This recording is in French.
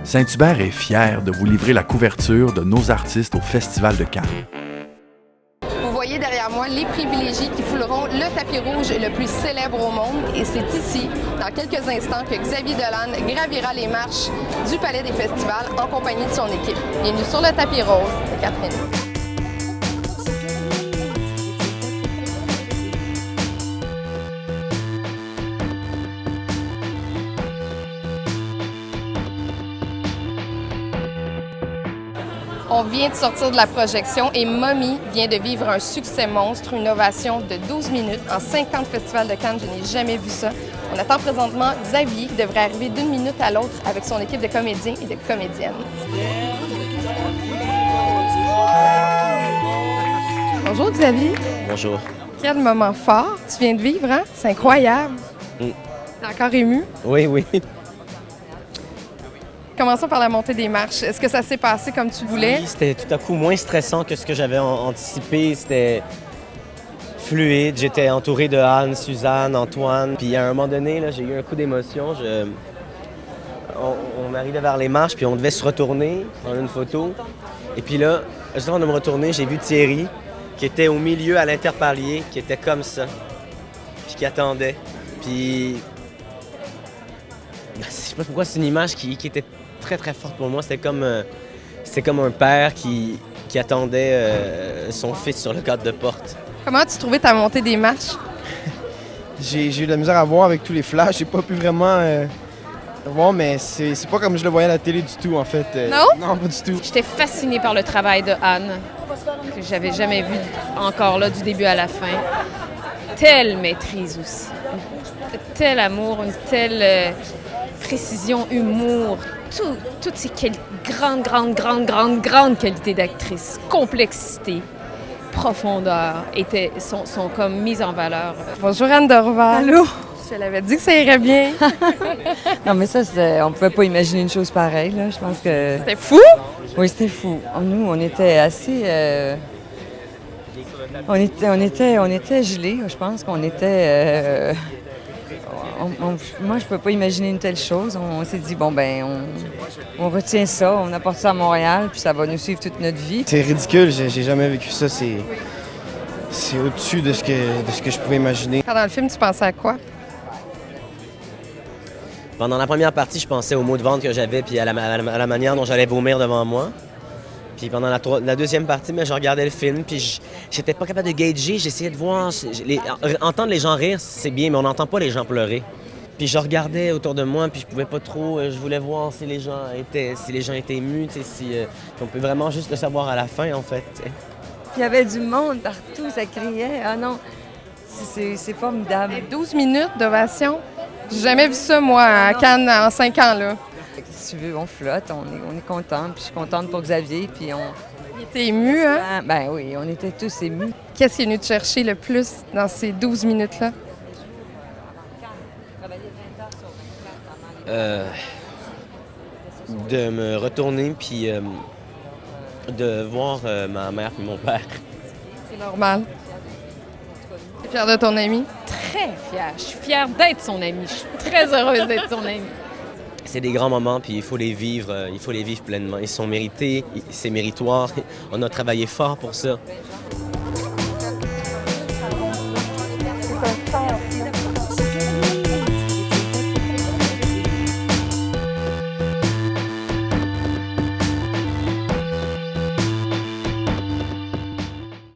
Saint-Hubert est fier de vous livrer la couverture de nos artistes au Festival de Cannes. Vous voyez derrière moi les privilégiés qui fouleront le tapis rouge le plus célèbre au monde. Et c'est ici, dans quelques instants, que Xavier Dolan gravira les marches du Palais des Festivals en compagnie de son équipe. Bienvenue sur le tapis rose de Catherine. On vient de sortir de la projection et Mommy vient de vivre un succès monstre, une ovation de 12 minutes en 50 festivals de Cannes. Je n'ai jamais vu ça. On attend présentement Xavier qui devrait arriver d'une minute à l'autre avec son équipe de comédiens et de comédiennes. Bonjour Xavier. Bonjour. Quel moment fort tu viens de vivre, hein? C'est incroyable. T'es encore ému? Oui, oui. Commençons par la montée des marches. Est-ce que ça s'est passé comme tu voulais? Oui, c'était tout à coup moins stressant que ce que j'avais anticipé. C'était fluide. J'étais entouré de Anne, Suzanne, Antoine. Puis à un moment donné, là, j'ai eu un coup d'émotion. On arrivait vers les marches, puis on devait se retourner, prendre une photo. Et puis là, juste avant de me retourner, j'ai vu Thierry, qui était au milieu à l'interpalier, qui était comme ça, puis qui attendait. Puis je sais pas pourquoi, c'est une image qui était très, très forte pour moi. C'était comme un père qui attendait son fils sur le cadre de porte. Comment as-tu trouvé ta montée des marches? J'ai eu de la misère à voir avec tous les flashs. J'ai pas pu vraiment voir, mais c'est pas comme je le voyais à la télé du tout, en fait. Non? Non, pas du tout. J'étais fascinée par le travail de Anne, que j'avais jamais vu encore là du début à la fin. Telle maîtrise aussi. Tel amour, une telle précision, humour, toutes ces grandes qualités d'actrice, complexité, profondeur, sont comme mises en valeur. Bonjour Anne Dorval. Allô? Je l'avais dit que ça irait bien. Non, mais ça, on pouvait pas imaginer une chose pareille, là. Je pense que... C'était fou? Oui, c'était fou. Nous, on était assez... On était gelés, je pense qu'on était... Moi, je peux pas imaginer une telle chose. On s'est dit, bon, ben, on retient ça, on apporte ça à Montréal, puis ça va nous suivre toute notre vie. C'est ridicule, j'ai jamais vécu ça. C'est au-dessus de ce que je pouvais imaginer. Pendant le film, tu pensais à quoi? Pendant la première partie, je pensais aux mots de vente que j'avais, puis à la manière dont j'allais vomir devant moi. Puis pendant la deuxième partie, je regardais le film, puis j'étais pas capable de gager. J'essayais de voir... entendre les gens rire, c'est bien, mais on n'entend pas les gens pleurer. Puis je regardais autour de moi, puis je pouvais pas trop... je voulais voir si les gens étaient émus, si on peut vraiment juste le savoir à la fin, en fait. T'sais. Il y avait du monde partout, ça criait. Ah non, c'est formidable. 12 minutes d'ovation. J'ai jamais vu ça, moi, à Cannes, en 5 ans, là. Si tu veux, on flotte, on est content, puis je suis contente pour Xavier, puis on... Il était ému, hein? Ben oui, on était tous émus. Qu'est-ce qui est venu te chercher le plus dans ces 12 minutes-là? De me retourner, puis de voir ma mère et mon père. C'est normal. Tu es fière de ton ami? Très fière. Je suis fière d'être son amie. Je suis très heureuse d'être son amie. C'est des grands moments, puis il faut les vivre pleinement. Ils sont mérités, c'est méritoire. On a travaillé fort pour ça.